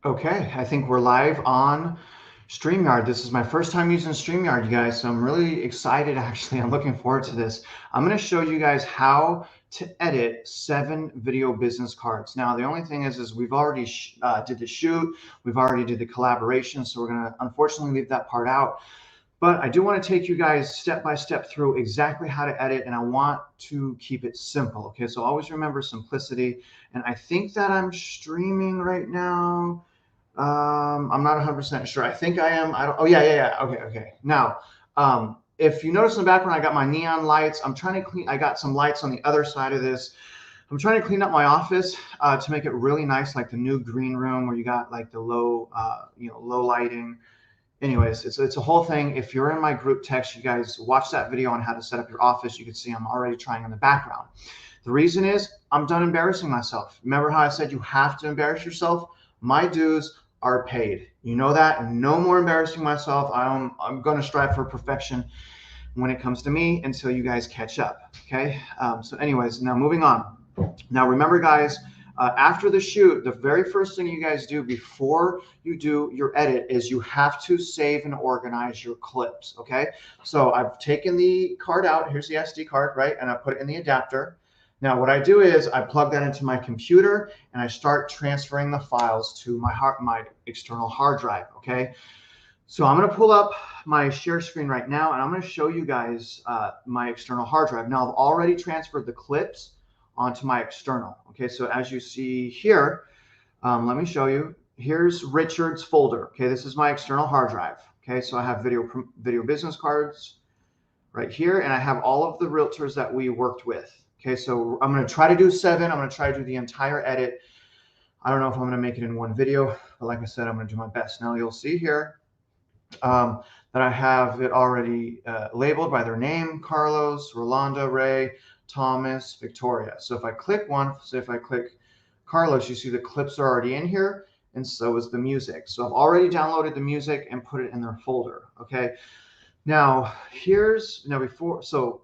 Okay, I think we're live on StreamYard. This is my first time using StreamYard, you guys, so I'm really excited actually. I'm looking forward to this. I'm going to show you guys how to edit 7 video business cards. Now, the only thing is we've already did the shoot, we've already did the collaboration, so we're going to unfortunately leave that part out. But I do want to take you guys step by step through exactly how to edit, and I want to keep it simple. Okay, so always remember simplicity. And I think that I'm streaming right now. I'm not 100% sure. I think I am. I don't. Oh yeah. Okay. Now, if you notice in the background, I got my neon lights. I'm trying to clean. I got some lights on the other side of this. I'm trying to clean up my office to make it really nice, like the new green room where you got like the low, low lighting. Anyways, it's a whole thing. If you're in my group text, you guys watch that video on how to set up your office. You can see I'm already trying in the background. The reason is I'm done embarrassing myself. Remember how I said you have to embarrass yourself? My dues are paid. You know that. No more embarrassing myself. I'm going to strive for perfection when it comes to me until you guys catch up. Okay. So anyways, now moving on. Now remember, guys, after the shoot, the very first thing you guys do before you do your edit is you have to save and organize your clips. Okay. So I've taken the card out. Here's the SD card, right? And I put it in the adapter. Now, what I do is I plug that into my computer and I start transferring the files to my external hard drive, okay? So I'm going to pull up my share screen right now and I'm going to show you guys my external hard drive. Now, I've already transferred the clips onto my external, okay? So as you see here, let me show you. Here's Richard's folder, okay? This is my external hard drive, okay? So I have video business cards right here and I have all of the realtors that we worked with. Okay, so I'm going to try to do 7. I'm going to try to do the entire edit. I don't know if I'm going to make it in one video, but like I said, I'm going to do my best. Now you'll see here that I have it already labeled by their name: Carlos, Rolanda, Ray, Thomas, Victoria. So if I click one, say if I click Carlos, you see the clips are already in here, and so is the music. So I've already downloaded the music and put it in their folder. Okay, now so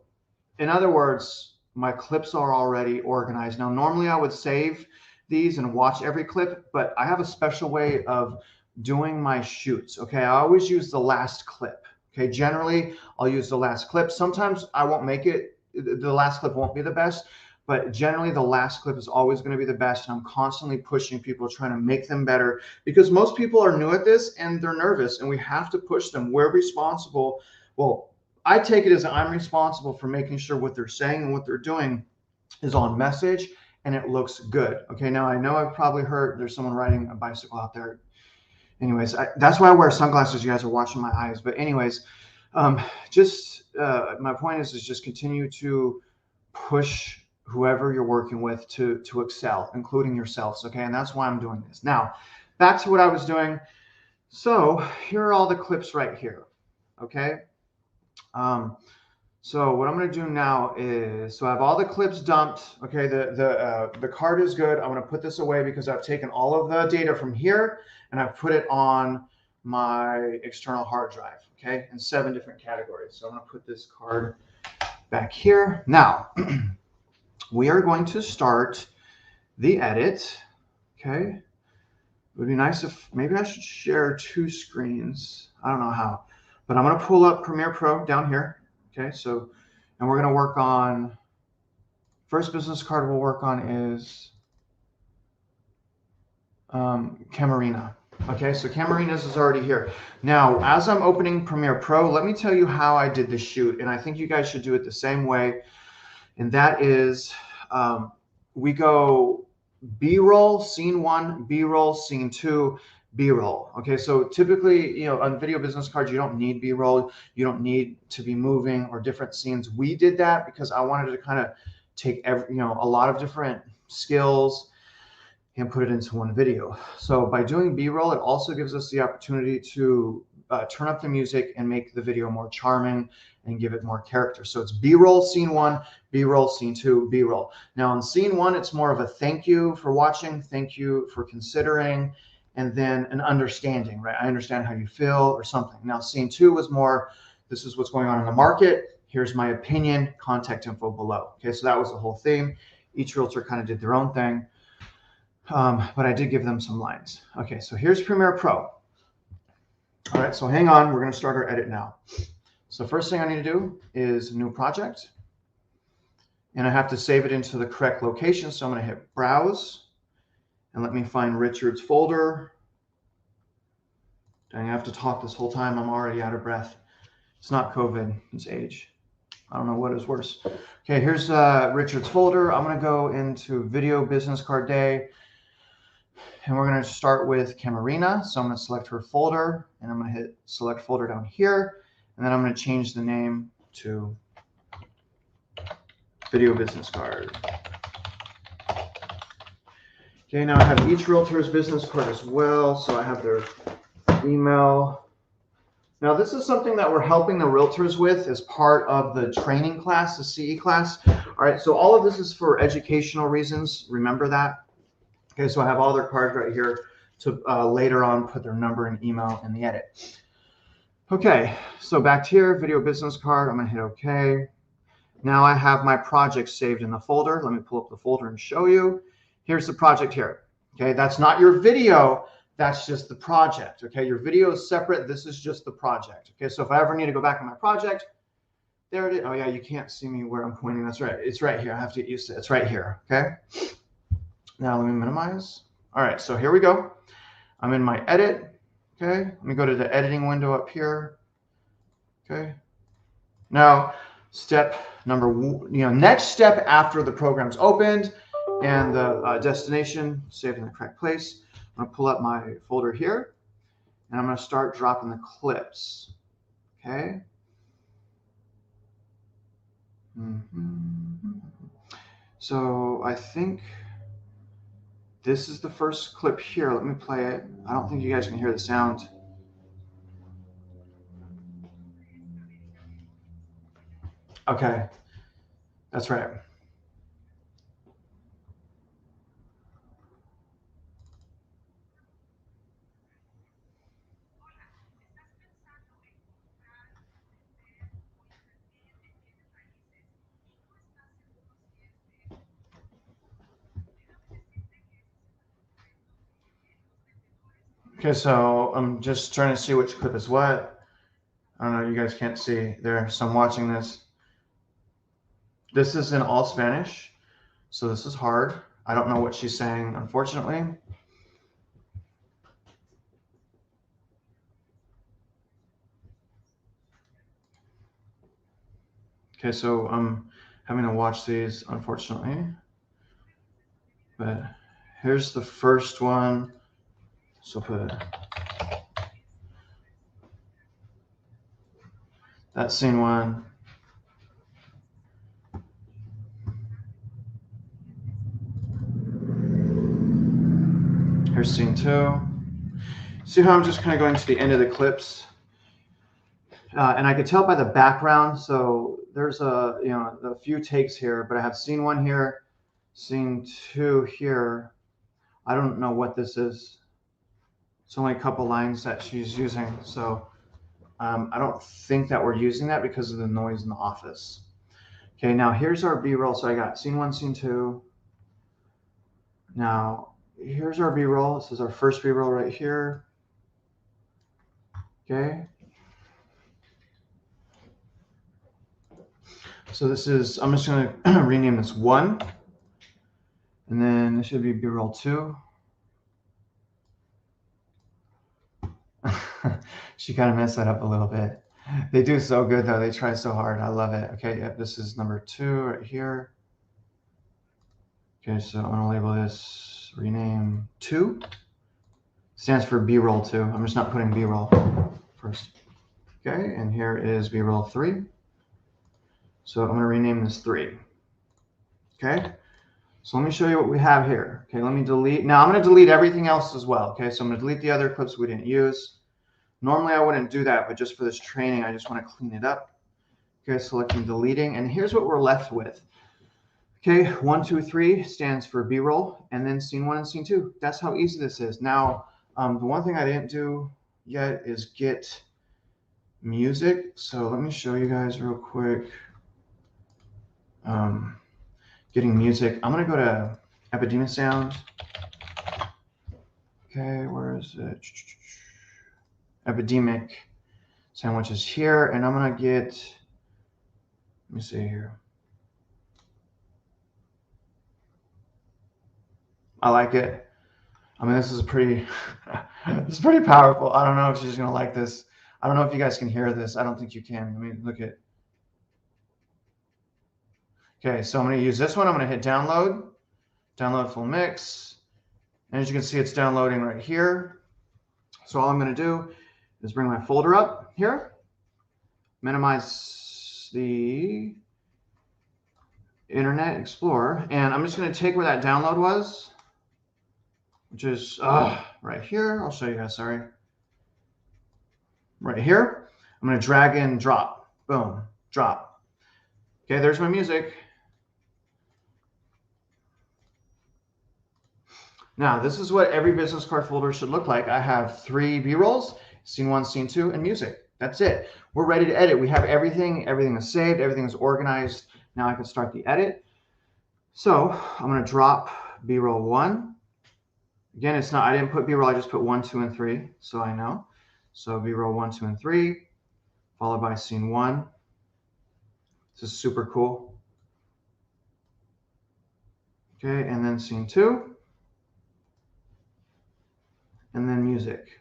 in other words, my clips are already organized. Now, normally I would save these and watch every clip, but I have a special way of doing my shoots. Okay, I always use the last clip. Okay, generally I'll use the last clip. Sometimes I won't make it, the last clip won't be the best, but generally the last clip is always going to be the best. And I'm constantly pushing people, trying to make them better, because most people are new at this and they're nervous and we have to push them. We're responsible. Well, I take it as I'm responsible for making sure what they're saying and what they're doing is on message and it looks good. Okay, now I know I've probably heard there's someone riding a bicycle out there. Anyways, that's why I wear sunglasses. You guys are watching my eyes. But anyways, my point is just continue to push whoever you're working with to excel, including yourselves. Okay, and that's why I'm doing this. Now, back to what I was doing. So here are all the clips right here. Okay. So what I'm going to do now is, so I have all the clips dumped. Okay, the card is good. I'm going to put this away because I've taken all of the data from here and I've put it on my external hard drive. Okay, in 7 different categories. So I'm going to put this card back here. Now we are going to start the edit. Okay, it would be nice if maybe I should share 2 screens. I don't know how. But I'm going to pull up Premiere Pro down here. Okay, so, and we're going to work on, first business card we'll work on is Camarina. Okay, so Camarina's is already here. Now, as I'm opening Premiere Pro, let me tell you how I did the shoot. And I think you guys should do it the same way. And that is, we go B-roll, scene 1, B-roll, scene 2, B-roll. Okay, so typically, on video business cards, you don't need B-roll. You don't need to be moving or different scenes. We did that because I wanted to kind of take a lot of different skills and put it into one video. So by doing B-roll, it also gives us the opportunity to turn up the music and make the video more charming and give it more character. So it's B-roll, scene 1, B-roll, scene 2, B-roll. Now in scene 1, it's more of a thank you for watching, thank you for considering, and then an understanding, right? I understand how you feel or something. Now, scene 2 was more, this is what's going on in the market. Here's my opinion, contact info below. Okay, so that was the whole theme. Each realtor kind of did their own thing. but I did give them some lines. Okay, so here's Premiere Pro. All right, so hang on, we're going to start our edit now. So first thing I need to do is new project, and I have to save it into the correct location. So I'm going to hit browse, and let me find Richard's folder. Dang, I have to talk this whole time. I'm already out of breath. It's not COVID, it's age. I don't know what is worse. Okay, here's Richard's folder. I'm going to go into Video Business Card Day, and we're going to start with Camarina. So I'm going to select her folder, and I'm going to hit select folder down here, and then I'm going to change the name to Video Business Card. Okay, now I have each realtor's business card as well, so I have their email. Now this is something that we're helping the realtors with as part of the training class, the CE class. All right, so all of this is for educational reasons. Remember that. Okay, so I have all their cards right here to later on put their number and email in the edit. Okay, so back to here, video business card. I'm gonna hit OK. Now I have my project saved in the folder. Let me pull up the folder and show you. Here's the project here. Okay, that's not your video. That's just the project. Okay, your video is separate. This is just the project. Okay, so if I ever need to go back to my project, there it is. Oh yeah, you can't see me where I'm pointing. That's right. It's right here. I have to get used to it. It's right here. Okay. Now let me minimize. All right, so here we go. I'm in my edit. Okay, let me go to the editing window up here. Okay. Now, step number, next step after the program's opened and the destination saved in the correct place. I'm gonna pull up my folder here, and I'm gonna start dropping the clips. Okay. So I think this is the first clip here. Let me play it. I don't think you guys can hear the sound. Okay, that's right. Okay, so I'm just trying to see which clip is what. I don't know, you guys can't see there, so I'm watching this. This is in all Spanish, so this is hard. I don't know what she's saying, unfortunately. Okay, so I'm having to watch these, unfortunately. But here's the first one. So put that's scene one. Here's scene two. See how I'm just kind of going to the end of the clips? And I could tell by the background. So there's a few takes here, but I have scene one here, scene two here. I don't know what this is. It's only a couple lines that she's using. So I don't think that we're using that because of the noise in the office. Okay, now here's our B-roll. So I got scene one, scene two. Now here's our B-roll. This is our first B-roll right here. Okay. So this is, I'm just going to rename this 1. And then this should be B-roll 2. She kind of messed that up a little bit. They do so good though. They try so hard. I love it. Okay, yep, this is number 2 right here. Okay, so I'm going to label this rename 2. Stands for B-roll 2. I'm just not putting B-roll first. Okay, and here is B-roll 3. So I'm going to rename this 3. Okay, so let me show you what we have here. Okay, let me delete. Now I'm going to delete everything else as well. Okay, so I'm going to delete the other clips we didn't use. Normally I wouldn't do that, but just for this training, I just want to clean it up. Okay, selecting deleting, and here's what we're left with. Okay, 1, 2, 3 stands for B-roll, and then scene 1 and scene 2. That's how easy this is. Now, the one thing I didn't do yet is get music. So let me show you guys real quick. Getting music. I'm gonna go to Epidemic Sound. Okay, where is it? Epidemic sandwiches here, and I'm gonna get, let me see here. I like it. I mean, this is pretty, this is pretty powerful. I don't know if she's gonna like this. I don't know if you guys can hear this. I don't think you can. Let me look at. Okay, so I'm gonna use this one. I'm gonna hit download, download full mix. And as you can see, it's downloading right here. So all I'm gonna do is bring my folder up here, minimize the Internet Explorer, and I'm just gonna take where that download was, which is right here. I'll show you guys, sorry. Right here. I'm gonna drag in, drop, boom, drop. Okay, there's my music. Now, this is what every business card folder should look like. I have 3 B-rolls, scene 1, scene 2, and music. That's it. We're ready to edit. We have everything. Everything is saved. Everything is organized. Now I can start the edit. So I'm going to drop B-roll 1. Again, it's not, I didn't put B-roll. I just put 1, 2, and 3, so I know. So B-roll 1, 2, and 3, followed by scene 1. This is super cool. Okay, and then scene 2. And then music.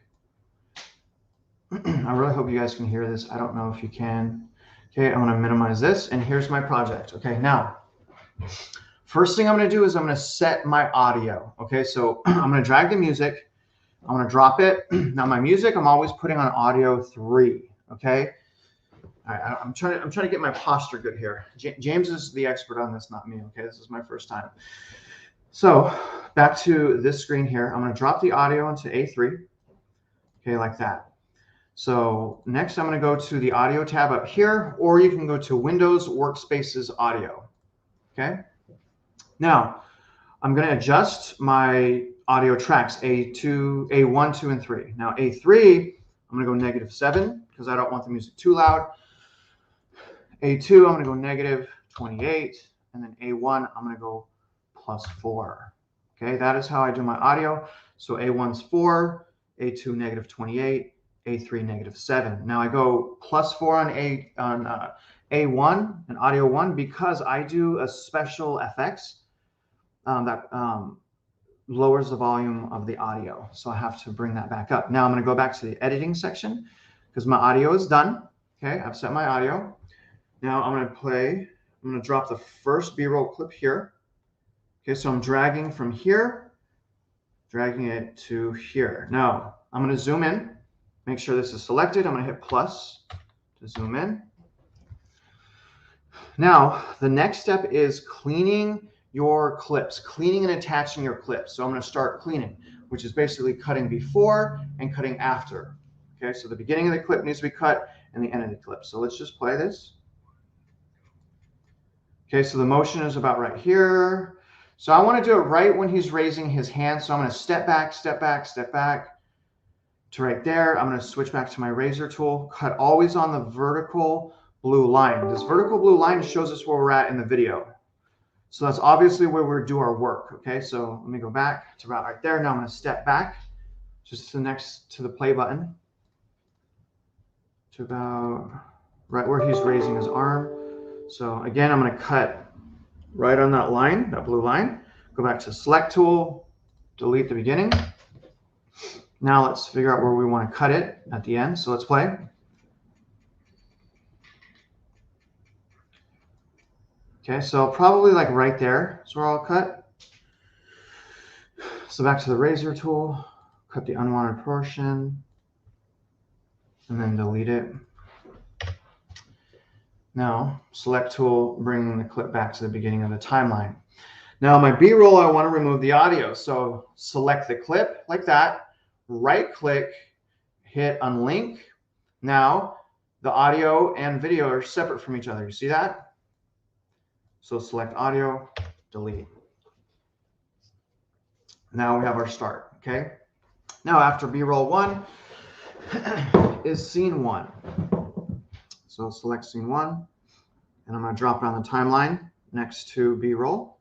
I really hope you guys can hear this. I don't know if you can. Okay, I'm going to minimize this, and here's my project. Okay, now, first thing I'm going to do is I'm going to set my audio. Okay, so I'm going to drag the music. I'm going to drop it. Now, my music, I'm always putting on audio 3. Okay, I'm trying to get my posture good here. James is the expert on this, not me. Okay, this is my first time. So back to this screen here, I'm going to drop the audio into A3, okay, like that. So next I'm going to go to the audio tab up here, or you can go to Windows Workspaces Audio, okay? Now, I'm going to adjust my audio tracks, A2, A1, 2, and 3. Now A3, I'm going to go -7 because I don't want the music too loud. A2, I'm going to go -28, and then A1, I'm going to go +4. Okay, that is how I do my audio. So A1's 4, A2 -28, A3 -7. Now I go +4 on A1 and audio 1 because I do a special FX that lowers the volume of the audio. So I have to bring that back up. Now I'm going to go back to the editing section because my audio is done. Okay, I've set my audio. Now I'm going to play. I'm going to drop the first B-roll clip here. Okay, so I'm dragging from here, dragging it to here. Now, I'm going to zoom in, make sure this is selected. I'm going to hit plus to zoom in. Now, the next step is cleaning your clips, cleaning and attaching your clips. So I'm going to start cleaning, which is basically cutting before and cutting after. Okay, so the beginning of the clip needs to be cut and the end of the clip. So let's just play this. Okay, so the motion is about right here. So I want to do it right when he's raising his hand. So I'm going to step back, step back, step back to right there. I'm going to switch back to my razor tool, cut always on the vertical blue line. This vertical blue line shows us where we're at in the video. So that's obviously where we do our work. Okay, so let me go back to about right there. Now I'm going to step back just to next to the play button to about right where he's raising his arm. So again, I'm going to cut right on that line, that blue line. Go back to select tool, delete the beginning. Now let's figure out where we want to cut it at the end. So let's play. Okay, so probably like right there is where I'll cut. So back to the razor tool, cut the unwanted portion, and then delete it. Now, select tool, bringing the clip back to the beginning of the timeline. Now, my B-roll, I want to remove the audio. So select the clip like that, right click, hit unlink. Now, the audio and video are separate from each other. You see that? So select audio, delete. Now we have our start, okay? Now, after B-roll 1 is scene 1. So select scene 1, and I'm going to drop it on the timeline next to B-roll.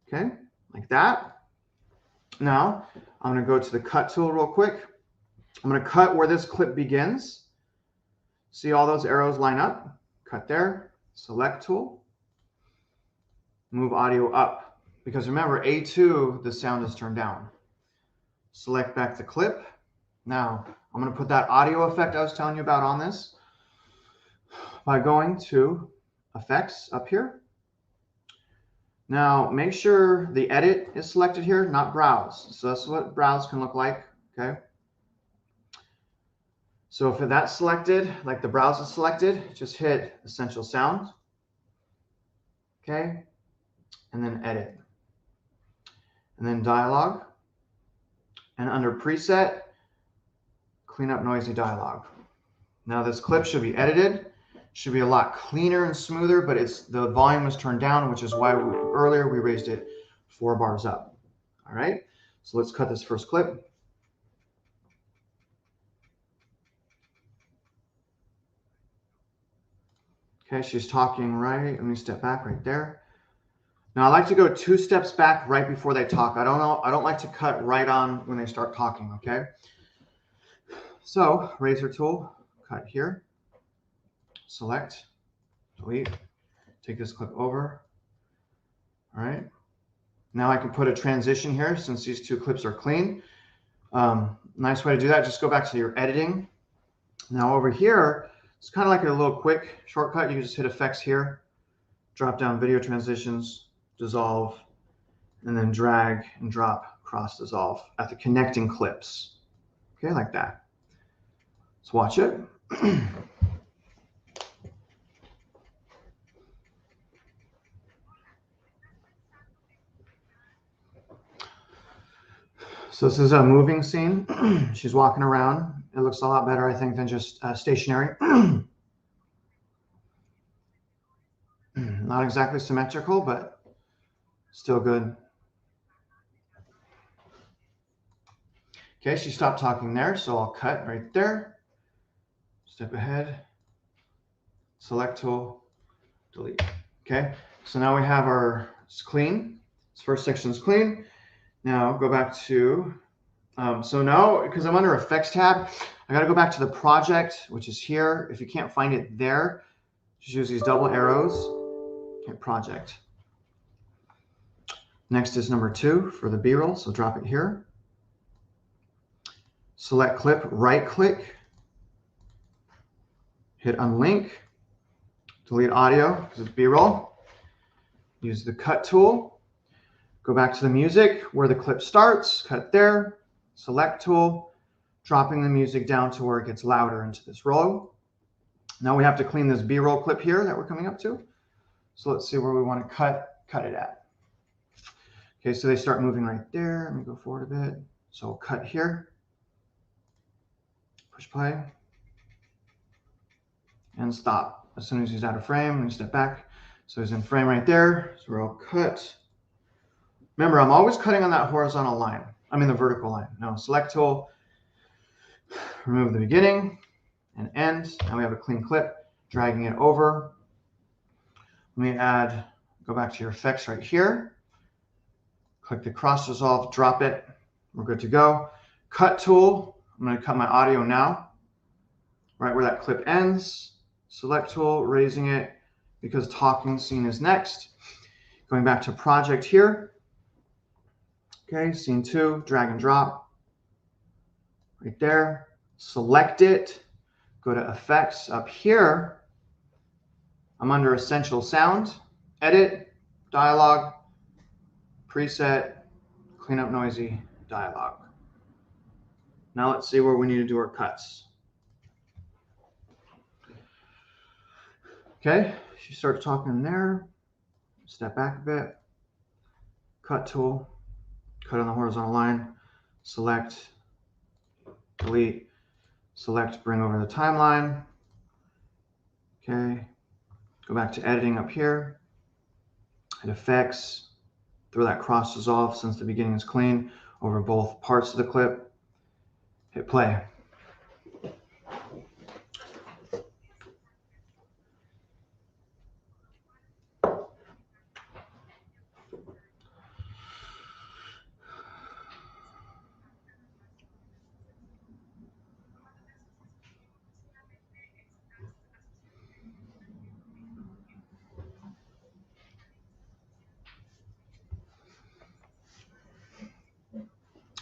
Okay, like that. Now, I'm going to go to the cut tool real quick. I'm going to cut where this clip begins. See all those arrows line up? Cut there. Select tool. Move audio up. Because remember, A2, the sound is turned down. Select back the clip. Now, I'm going to put that audio effect I was telling you about on this by going to Effects up here. Now, make sure the Edit is selected here, not Browse. So that's what Browse can look like, okay? So if that's selected, like the Browse is selected, just hit Essential Sound, okay? And then Edit. And then Dialog. And under Preset, clean up noisy dialogue. Now this clip should be edited. Should be a lot cleaner and smoother, but the volume was turned down, which is why earlier we raised it 4 bars up. All right, so let's cut this first clip. Okay, she's talking right. Let me step back right there. Now I like to go 2 steps back right before they talk. I don't like to cut right on when they start talking, okay? So razor tool, cut here, select, delete, take this clip over. All right. Now I can put a transition here since these 2 clips are clean. Nice way to do that, just go back to your editing. Now over here, it's kind of like a little quick shortcut. You can just hit effects here, drop down video transitions, dissolve, and then drag and drop cross dissolve at the connecting clips. Okay, like that. Let's watch it. So this is a moving scene. She's walking around. It looks a lot better, I think, than just stationary. Not exactly symmetrical, but still good. Okay, she stopped talking there, so I'll cut right there. Step ahead, select tool, delete. Okay, so now we have it's clean. This first section is clean. Now go back to, so now, because I'm under Effects tab, I got to go back to the project, which is here. If you can't find it there, just use these double arrows, hit project. Next is number 2 for the B-roll, so drop it here. Select clip, right click, hit unlink, delete audio because it's B-roll. Use the cut tool. Go back to the music where the clip starts, cut there, select tool, dropping the music down to where it gets louder into this roll. Now we have to clean this B-roll clip here that we're coming up to. So let's see where we want to cut it at. Okay, so they start moving right there. Let me go forward a bit. So we'll cut here, push play, and stop. As soon as he's out of frame, and step back. So he's in frame right there. So we'll cut. Remember, I'm always cutting on that horizontal line. I mean the vertical line. Now select tool, remove the beginning and end. Now we have a clean clip, dragging it over. Let me go back to your effects right here. Click the cross dissolve, drop it. We're good to go. Cut tool, I'm going to cut my audio now. Right where that clip ends. Select tool, raising it because talking scene is next. Going back to project here. Okay, scene 2, drag and drop. Right there. Select it. Go to effects up here. I'm under essential sound. Edit, dialogue, preset, clean up noisy dialogue. Now let's see where we need to do our cuts. Okay, she starts talking there. Step back a bit. Cut tool. Cut on the horizontal line. Select, delete, select, bring over the timeline. Okay, go back to editing up here. Hit effects. Throw that cross dissolve since the beginning is clean over both parts of the clip. Hit play.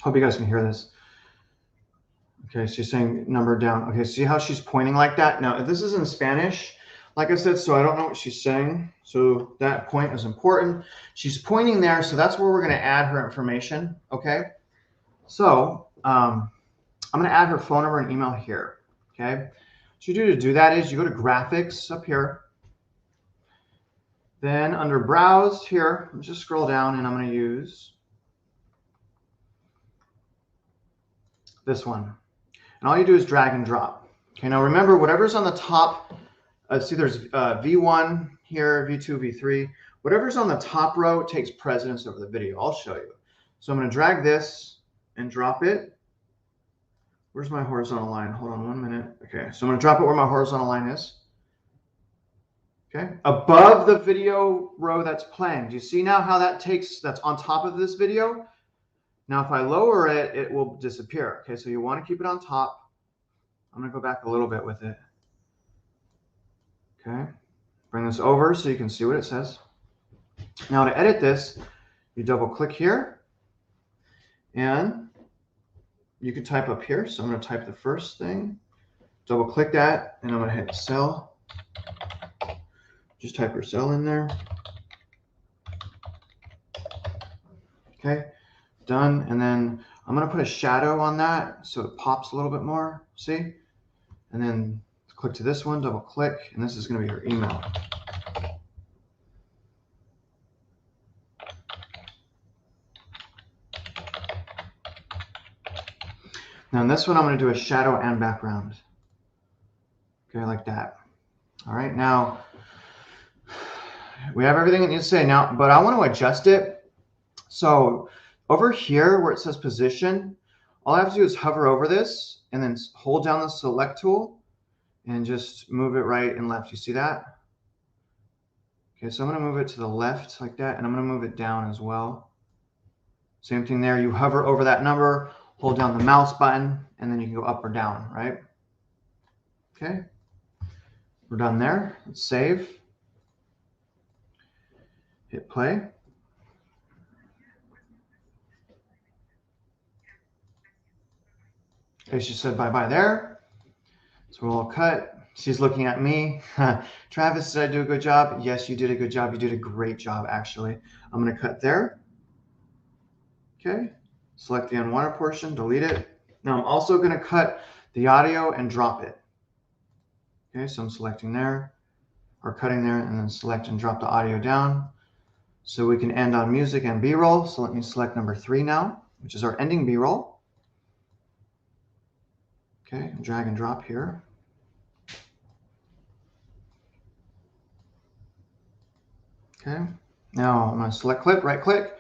Hope you guys can hear this. Okay, she's saying number down. Okay, see how she's pointing like that? Now, this is in Spanish, like I said, so I don't know what she's saying. So that point is important. She's pointing there, so that's where we're going to add her information, okay? So I'm going to add her phone number and email here, okay? What you do to do that is you go to graphics up here. Then under browse here, just scroll down and I'm going to use this one. And all you do is drag and drop. Okay, now remember, whatever's on the top, see there's V1 here, V2, V3. Whatever's on the top row takes precedence over the video. I'll show you. So I'm going to drag this and drop it. Where's my horizontal line? Hold on 1 minute. Okay, so I'm going to drop it where my horizontal line is. Okay, above the video row that's playing. Do you see now how that takes, that's on top of this video? Now, if I lower it, it will disappear. Okay, so you want to keep it on top. I'm going to go back a little bit with it. Okay, bring this over so you can see what it says. Now, to edit this, you double click here and you can type up here. So I'm going to type the first thing, double click that, and I'm going to hit cell. Just type your cell in there. Okay, done. And then I'm going to put a shadow on that so it pops a little bit more. See? And then click to this one, double click, and this is going to be your email. Now in this one, I'm going to do a shadow and background. Okay, like that. All right, now we have everything it needs to say now, but I want to adjust it. So over here where it says position, all I have to do is hover over this and then hold down the select tool and just move it right and left. You see that? Okay, so I'm going to move it to the left like that, and I'm going to move it down as well. Same thing there. You hover over that number, hold down the mouse button, and then you can go up or down, right? Okay, we're done there. Let's save. Hit play. Okay, she said bye-bye there. So we'll all cut. She's looking at me. Travis, did I do a good job? Yes, you did a good job. You did a great job, actually. I'm going to cut there. Okay, select the unwanted portion, delete it. Now I'm also going to cut the audio and drop it. Okay, so I'm selecting there, or cutting there, and then select and drop the audio down. So we can end on music and B-roll. So let me select number 3 now, which is our ending B-roll. Okay, drag and drop here. Okay, now I'm going to select clip, right click,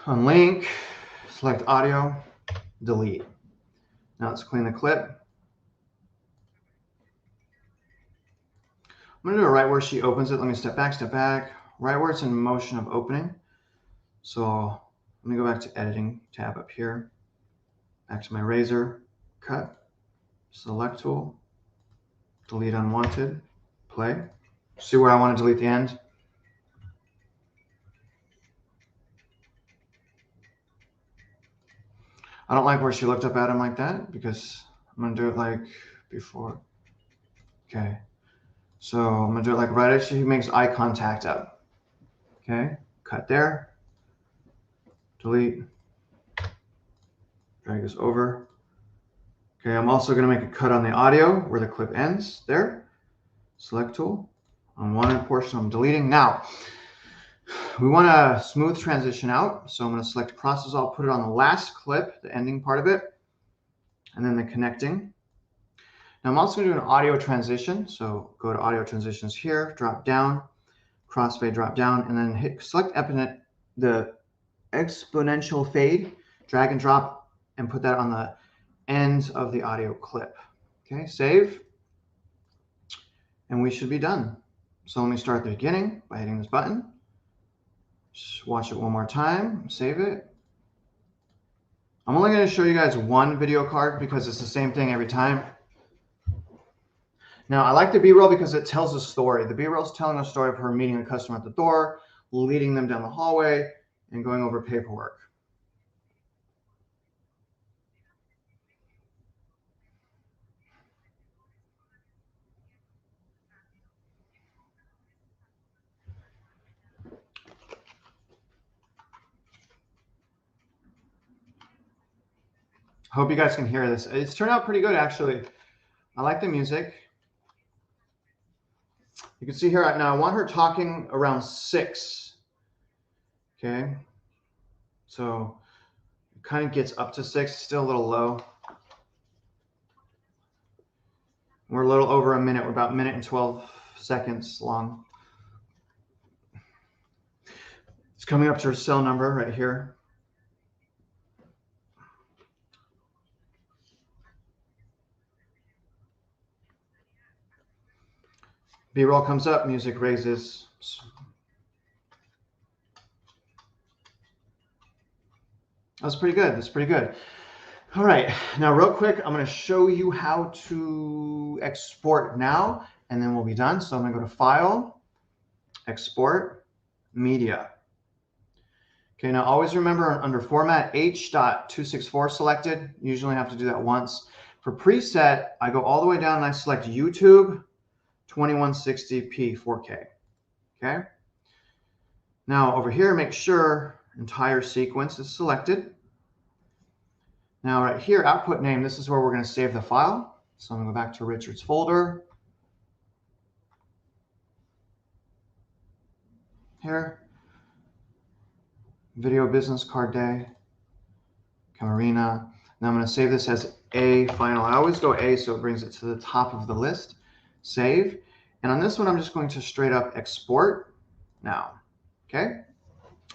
on link, select audio, delete. Now let's clean the clip. I'm going to do it right where she opens it. Let me step back, right where it's in motion of opening. So let me go back to editing tab up here, back to my razor, cut, select tool, delete unwanted, play. See where I want to delete the end? I don't like where she looked up at him like that because I'm going to do it like before. Okay. So I'm going to do it like right as she makes eye contact up. Okay. Cut there. Delete. Drag this over. Okay. I'm also going to make a cut on the audio where the clip ends there. Select tool. Unwanted portion I'm deleting. Now, we want a smooth transition out. So I'm going to select process. I'll put it on the last clip, the ending part of it, and then the connecting. Now I'm also going to do an audio transition. So go to audio transitions here, drop down, crossfade, drop down, and then hit select the exponential fade, drag and drop, and put that on the ends of the audio clip. Okay, save, and we should be done. So let me start at the beginning by hitting this button. Just watch it one more time, save it. I'm only going to show you guys one video card because it's the same thing every time. Now, I like the B-roll because it tells a story. The B-roll is telling a story of her meeting a customer at the door, leading them down the hallway, and going over paperwork. I hope you guys can hear this. It's turned out pretty good, actually. I like the music. You can see here right now, I want her talking around 6. Okay. So it kind of gets up to 6, still a little low. We're a little over a minute. We're about a minute and 12 seconds long. It's coming up to her cell number right here. B-roll comes up, music raises. That's pretty good. That's pretty good. All right. Now, real quick, I'm going to show you how to export now, and then we'll be done. So I'm going to go to File, Export, Media. Okay, now always remember under Format, H.264 selected. Usually have to do that once. For preset, I go all the way down and I select YouTube 2160p 4K. Okay. Now over here, make sure entire sequence is selected. Now right here, output name, this is where we're going to save the file. So I'm going to go back to Richard's folder. Here. Video business card day. Camarina. Now I'm going to save this as A final. I always go A so it brings it to the top of the list. Save. And on this one, I'm just going to straight up export now. Okay.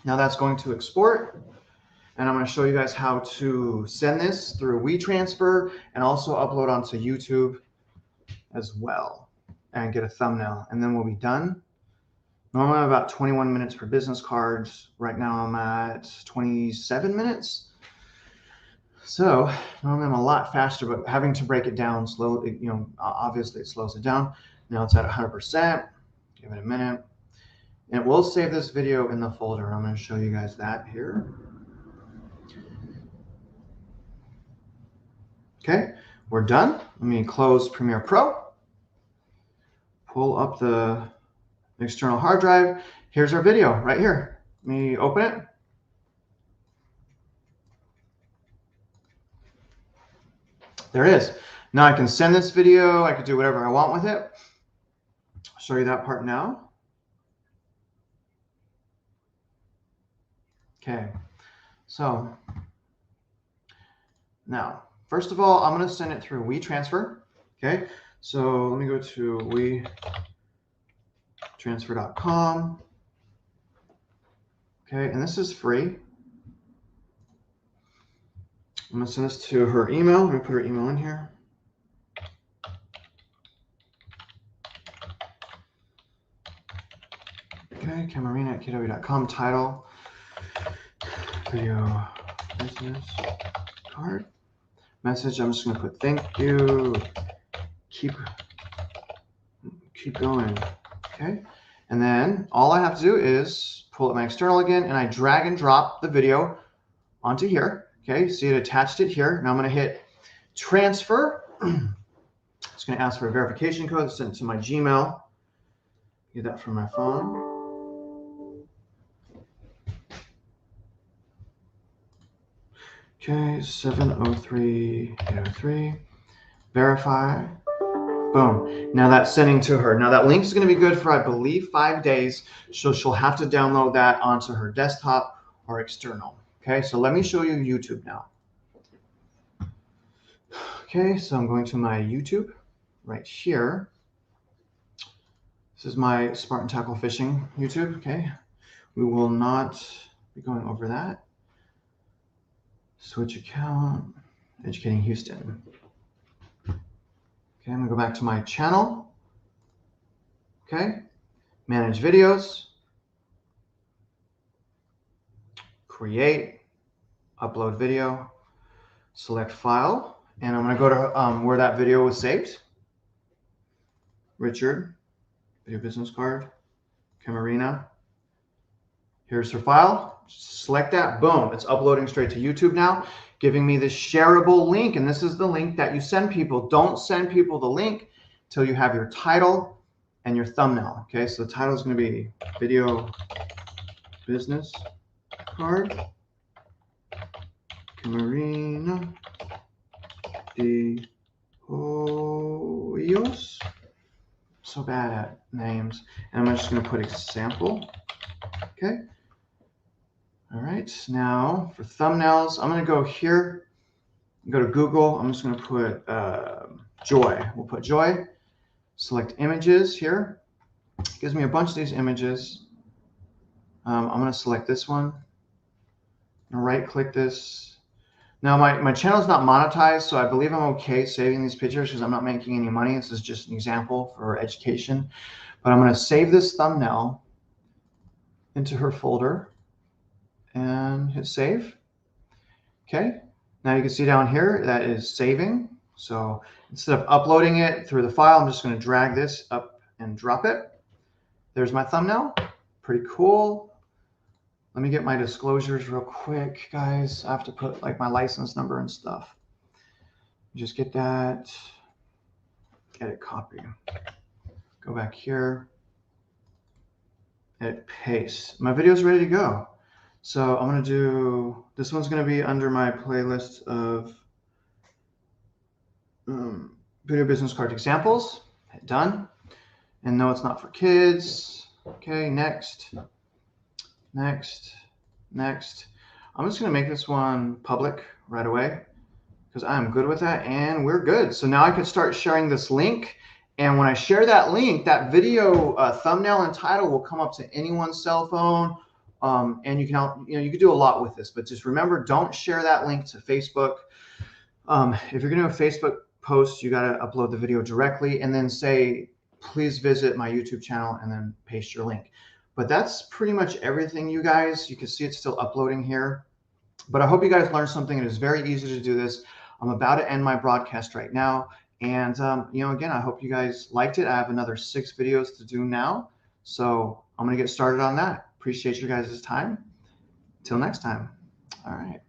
Now that's going to export. And I'm going to show you guys how to send this through WeTransfer and also upload onto YouTube as well and get a thumbnail. And then we'll be done. Normally I'm about 21 minutes per business cards. Right now I'm at 27 minutes. So normally I'm a lot faster, but having to break it down slowly, you know, obviously it slows it down. Now it's at 100%. Give it a minute. And we'll save this video in the folder. I'm going to show you guys that here. Okay, we're done. Let me close Premiere Pro. Pull up the external hard drive. Here's our video right here. Let me open it. There it is. Now I can send this video. I could do whatever I want with it. I'll show you that part now. Okay, so now, first of all, I'm going to send it through WeTransfer. Okay, so let me go to WeTransfer.com. Okay, and this is free. I'm going to send this to her email. Let me put her email in here. Okay, camarina@kw.com. Title, video business card. Message, I'm just going to put thank you. Keep going. Okay, and then all I have to do is pull up my external again, and I drag and drop the video onto here. Okay, see it attached it here. Now I'm going to hit transfer. It's going to ask for a verification code sent to my Gmail. Get that from my phone. Okay, 703-803. Verify. Boom. Now that's sending to her. Now that link is going to be good for, I believe, 5 days. So she'll have to download that onto her desktop or external. Okay, so let me show you YouTube now. Okay, so I'm going to my YouTube right here. This is my Spartan Tackle Fishing YouTube. Okay, we will not be going over that. Switch account, Educating Houston. Okay, I'm gonna go back to my channel. Okay, manage videos, create, upload video, select file, and I'm gonna go to where that video was saved. Richard, video business card, Camarina. Here's her file. Select that, boom, it's uploading straight to YouTube now, giving me this shareable link, and this is the link that you send people. Don't send people the link till you have your title and your thumbnail. Okay, so the title is going to be video business card, Camarina, Hoyos. So bad at names. And I'm just going to put example. Okay. All right. Now for thumbnails, I'm going to go here, go to Google. I'm just going to put joy. We'll put joy. Select images here. It gives me a bunch of these images. I'm going to select this one. I'm going to right click this. Now my channel is not monetized, so I believe I'm okay saving these pictures because I'm not making any money. This is just an example for education. But I'm going to save this thumbnail into her folder and hit save. Okay. Now you can see down here that is saving. So instead of uploading it through the file, I'm just going to drag this up and drop it. There's my thumbnail. Pretty cool. Let me get my disclosures real quick, guys. I have to put like my license number and stuff. Just get that. Edit copy. Go back here. Edit paste. My video is ready to go. So I'm going to do, this one's going to be under my playlist of video business card examples. Hit done. And no, it's not for kids. Okay, next. Next. I'm just going to make this one public right away because I'm good with that and we're good. So now I can start sharing this link. And when I share that link, that video thumbnail and title will come up to anyone's cell phone. And you can do a lot with this, but just remember, don't share that link to Facebook. If you're going to do a Facebook post, you got to upload the video directly and then say, please visit my YouTube channel and then paste your link. But that's pretty much everything, you guys. You can see it's still uploading here. But I hope you guys learned something. It is very easy to do this. I'm about to end my broadcast right now. And, again, I hope you guys liked it. I have another 6 videos to do now. So I'm going to get started on that. Appreciate your guys' time. Till next time. All right.